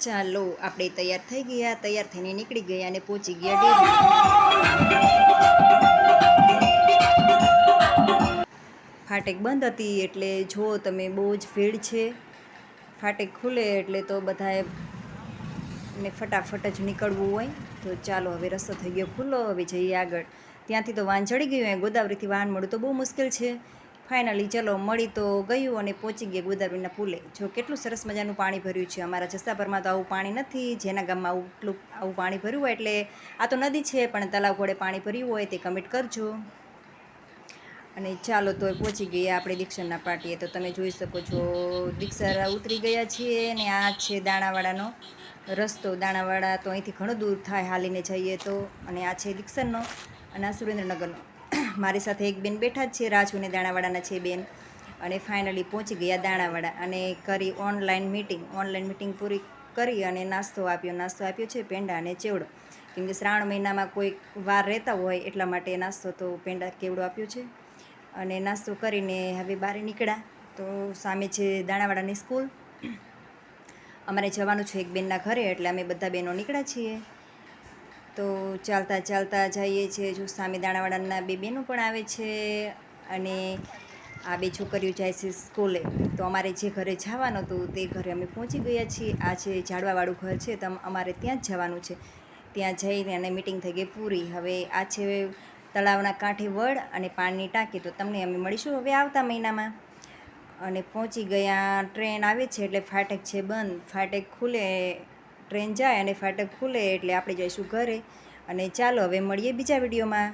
ચાલો આપણે તૈયાર થઈ ગયા, તૈયાર થઈને નીકળી ગયા અને પહોંચી ગયા ડેરી. ફાટક બંધ હતી એટલે જો તમે બહુ જ ભીડ છે. ફાટક ખુલે એટલે તો બધાએ ને ફટાફટ જ નીકળવું હોય. તો ચાલો હવે રસ્તો થઈ ગયો ખુલ્લો, હવે જઈએ આગળ. ત્યાંથી તો વાહન ચડી ગયું, ગોદાવરીથી વાહન મળવું તો બહુ મુશ્કેલ છે. ફાઇનલી ચલો મળી તો ગયું અને પહોંચી ગયા ગોદાવરીના પુલે. જો કેટલું સરસ મજાનું પાણી ભર્યું છે. અમારા જસાપરમાં તો આવું પાણી નથી. જેના ગામમાં આવું પાણી ભર્યું હોય એટલે આ તો નદી છે પણ તલાવ ઘોડે પાણી ભર્યું હોય તે કમેન્ટ કરજો. અને ચાલો તો પહોંચી ગયા આપણે દીક્ષરના પાટીએ. તો તમે જોઈ શકો છો દીક્ષર ઉતરી ગયા છીએ અને આ છે દાણાવાડાનો રસ્તો. દાણાવાડા તો અહીંથી ઘણું દૂર થાય હાલીને જઈએ તો. અને આ છે દીક્ષરનો અને આ સુરેન્દ્રનગરનો. મારી સાથે એક બેન બેઠા જ છે, રાજુ અને દાણાવાડાના છે બેન. અને ફાઇનલી પહોંચી ગયા દાણાવાડા અને કરી ઓનલાઈન મિટિંગ પૂરી કરી અને નાસ્તો આપ્યો છે પેંડા અને ચેવડો. કેમ કે શ્રાવણ મહિનામાં કોઈ વાર રહેતા હોય એટલા માટે નાસ્તો તો પેંડા કેવડો આપ્યો છે. અને નાસ્તો કરીને હવે બહાર નીકળ્યા. તો સામે છે દાણાવાડાની સ્કૂલ. અમારે જવાનું છે એક બેનના ઘરે એટલે અમે બધા બહેનો નીકળ્યા છીએ. તો ચાલતા ચાલતા જઈએ છીએ. જો સામે દાણાવાડાના બે બહેનો પણ આવે છે અને આ બે છોકરીઓ જાય છે સ્કૂલે. તો અમારે જે ઘરે જવાનું હતું તે ઘરે અમે પહોંચી ગયા છીએ. આ છે ઝાડવાવાળું ઘર છે, તો અમારે ત્યાં જ જવાનું છે. ત્યાં જઈને અને મિટિંગ થઈ ગઈ પૂરી. હવે આ છે તળાવના કાંઠે વડ અને પાણીની ટાંકી. તો તમને અમે મળીશું હવે આવતા મહિનામાં. અને પહોંચી ગયા. ટ્રેન આવે છે એટલે ફાટક છે બંધ. ફાટક ખુલે ટ્રેન જાય અને ફાટક ખુલે એટલે આપણે જઈશું ઘરે. અને ચાલો હવે મળીએ બીજા વિડીયોમાં.